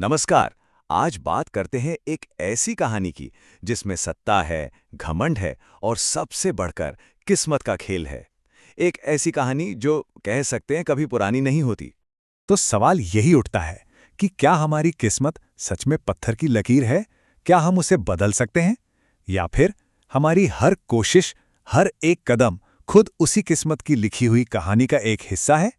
नमस्कार। आज बात करते हैं एक ऐसी कहानी की जिसमें सत्ता है, घमंड है और सबसे बढ़कर किस्मत का खेल है। एक ऐसी कहानी जो कह सकते हैं कभी पुरानी नहीं होती। तो सवाल यही उठता है कि क्या हमारी किस्मत सच में पत्थर की लकीर है? क्या हम उसे बदल सकते हैं? या फिर हमारी हर कोशिश, हर एक कदम खुद उसी किस्मत की लिखी हुई कहानी का एक हिस्सा है?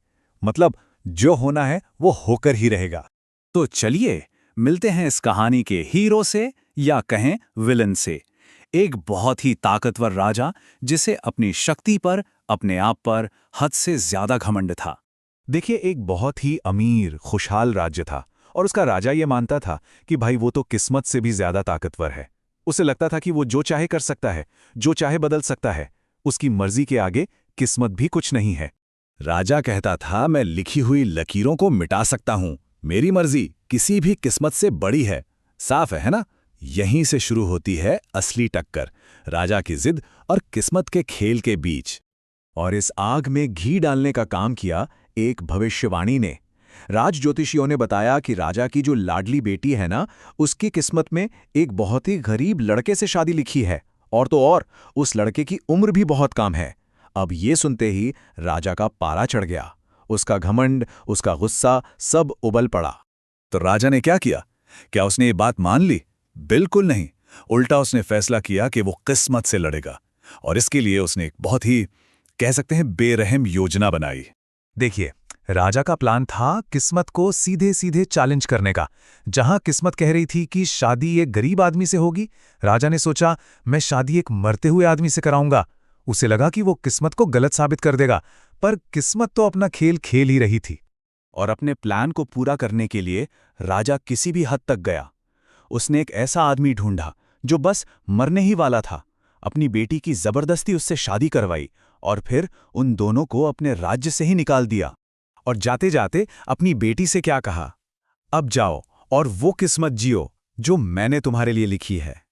मतलब जो होना है वो होकर ही रहेगा। तो चलिए मिलते हैं इस कहानी के हीरो से या कहें विलन से। एक बहुत ही ताकतवर राजा जिसे अपनी शक्ति पर, अपने आप पर हद से ज्यादा घमंड था। देखिए, एक बहुत ही अमीर, खुशहाल राज्य था और उसका राजा ये मानता था कि भाई वो तो किस्मत से भी ज्यादा ताकतवर है। उसे लगता था कि वो जो चाहे कर सकता है, जो चाहे बदल सकता है। उसकी मर्जी के आगे किस्मत भी कुछ नहीं है। राजा कहता था, मैं लिखी हुई लकीरों को मिटा सकता हूं। मेरी मर्जी किसी भी किस्मत से बड़ी है। साफ है ना? यहीं से शुरू होती है असली टक्कर, राजा की जिद और किस्मत के खेल के बीच। और इस आग में घी डालने का काम किया एक भविष्यवाणी ने। राज ज्योतिषियों ने बताया कि राजा की जो लाडली बेटी है ना, उसकी किस्मत में एक बहुत ही गरीब लड़के से शादी लिखी है। और तो और उस लड़के की उम्र भी बहुत कम है। अब ये सुनते ही राजा का पारा चढ़ गया। उसका घमंड, उसका गुस्सा सब उबल पड़ा। तो राजा ने क्या किया? क्या उसने ये बात मान ली? बिल्कुल नहीं। उल्टा उसने फैसला किया कि वो किस्मत से लड़ेगा। और इसके लिए उसने एक बहुत ही, कह सकते हैं, बेरहम योजना बनाई। देखिए, राजा का प्लान था किस्मत को सीधे सीधे चैलेंज करने का। जहां किस्मत कह रही थी कि शादी एक गरीब आदमी से होगी, राजा ने सोचा मैं शादी एक मरते हुए आदमी से कराऊंगा। उसे लगा कि वो किस्मत को गलत साबित कर देगा, पर किस्मत तो अपना खेल खेल ही रही थी। और अपने प्लान को पूरा करने के लिए राजा किसी भी हद तक गया। उसने एक ऐसा आदमी ढूंढा जो बस मरने ही वाला था। अपनी बेटी की जबरदस्ती उससे शादी करवाई और फिर उन दोनों को अपने राज्य से ही निकाल दिया। और जाते जाते अपनी बेटी से क्या कहा, अब जाओ और वो किस्मत जियो जो मैंने तुम्हारे लिए लिखी है।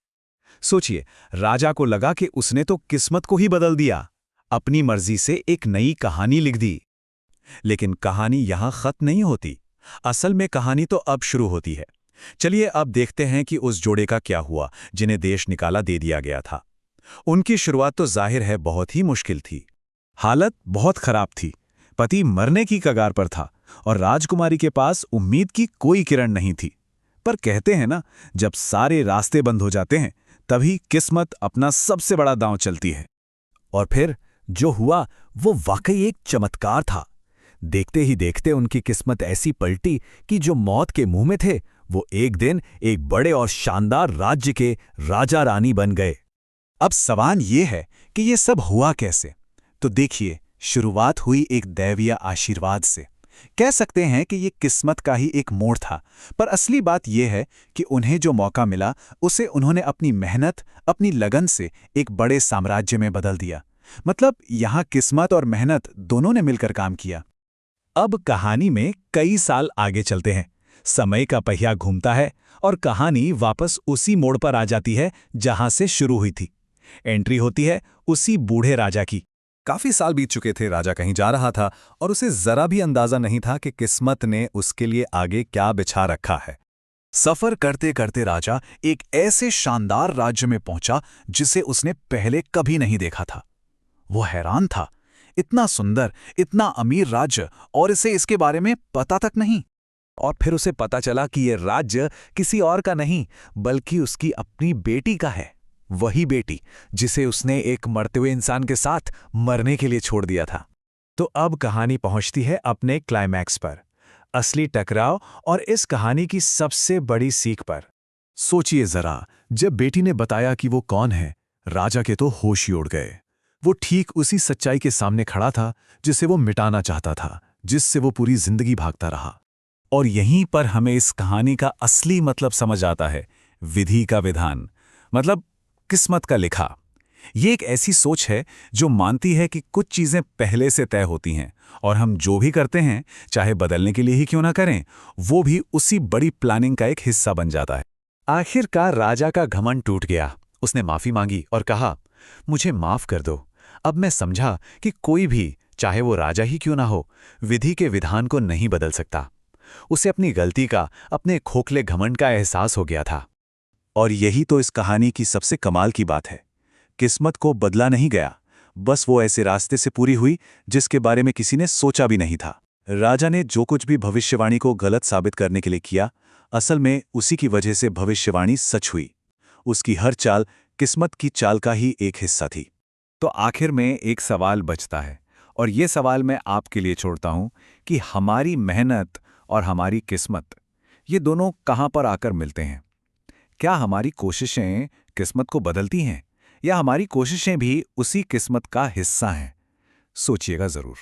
सोचिए, राजा को लगा कि उसने तो किस्मत को ही बदल दिया, अपनी मर्जी से एक नई कहानी लिख दी। लेकिन कहानी यहां खत्म नहीं होती। असल में कहानी तो अब शुरू होती है। चलिए अब देखते हैं कि उस जोड़े का क्या हुआ जिन्हें देश निकाला दे दिया गया था। उनकी शुरुआत तो जाहिर है बहुत ही मुश्किल थी। हालत बहुत खराब थी। पति मरने की कगार पर था और राजकुमारी के पास उम्मीद की कोई किरण नहीं थी। पर कहते हैं ना, जब सारे रास्ते बंद हो जाते हैं तभी किस्मत अपना सबसे बड़ा दांव चलती है। और फिर जो हुआ वो वाकई एक चमत्कार था। देखते ही देखते उनकी किस्मत ऐसी पलटी कि जो मौत के मुंह में थे वो एक दिन एक बड़े और शानदार राज्य के राजा रानी बन गए। अब सवाल ये है कि ये सब हुआ कैसे? तो देखिए, शुरुआत हुई एक दैवीय आशीर्वाद से। कह सकते हैं कि ये किस्मत का ही एक मोड़ था। पर असली बात यह है कि उन्हें जो मौका मिला उसे उन्होंने अपनी मेहनत, अपनी लगन से एक बड़े साम्राज्य में बदल दिया। मतलब यहां किस्मत और मेहनत दोनों ने मिलकर काम किया। अब कहानी में कई साल आगे चलते हैं। समय का पहिया घूमता है और कहानी वापस उसी मोड़ पर आ जाती है जहां से शुरू हुई थी। एंट्री होती है उसी बूढ़े राजा की। काफी साल बीत चुके थे, राजा कहीं जा रहा था और उसे जरा भी अंदाजा नहीं था कि किस्मत ने उसके लिए आगे क्या बिछा रखा है। सफर करते करते राजा एक ऐसे शानदार राज्य में पहुंचा जिसे उसने पहले कभी नहीं देखा था। वो हैरान था, इतना सुंदर, इतना अमीर राज्य, और इसे इसके बारे में पता तक नहीं। और फिर उसे पता चला कि यह राज्य किसी और का नहीं बल्कि उसकी अपनी बेटी का है। वही बेटी जिसे उसने एक मरते हुए इंसान के साथ मरने के लिए छोड़ दिया था। तो अब कहानी पहुंचती है अपने क्लाइमैक्स पर, असली टकराव और इस कहानी की सबसे बड़ी सीख पर। सोचिए जरा, जब बेटी ने बताया कि वो कौन है, राजा के तो होश ही उड़ गए। वो ठीक उसी सच्चाई के सामने खड़ा था जिसे वो मिटाना चाहता था, जिससे वो पूरी जिंदगी भागता रहा। और यहीं पर हमें इस कहानी का असली मतलब समझ आता है, विधि का विधान, मतलब किस्मत का लिखा। ये एक ऐसी सोच है जो मानती है कि कुछ चीजें पहले से तय होती हैं और हम जो भी करते हैं, चाहे बदलने के लिए ही क्यों ना करें, वो भी उसी बड़ी प्लानिंग का एक हिस्सा बन जाता है। आखिरकार राजा का घमंड टूट गया। उसने माफी मांगी और कहा, मुझे माफ कर दो। अब मैं समझा कि कोई भी, चाहे वो राजा ही क्यों ना हो, विधि के विधान को नहीं बदल सकता। उसे अपनी गलती का, अपने खोखले घमंड का एहसास हो गया था। और यही तो इस कहानी की सबसे कमाल की बात है। किस्मत को बदला नहीं गया, बस वो ऐसे रास्ते से पूरी हुई जिसके बारे में किसी ने सोचा भी नहीं था। राजा ने जो कुछ भी भविष्यवाणी को गलत साबित करने के लिए किया, असल में उसी की वजह से भविष्यवाणी सच हुई। उसकी हर चाल किस्मत की चाल का ही एक हिस्सा थी। तो आखिर में एक सवाल बचता है, और ये सवाल मैं आपके लिए छोड़ता हूं कि हमारी मेहनत और हमारी किस्मत, ये दोनों कहां पर आकर मिलते हैं? क्या हमारी कोशिशें किस्मत को बदलती हैं, या हमारी कोशिशें भी उसी किस्मत का हिस्सा हैं? सोचिएगा जरूर।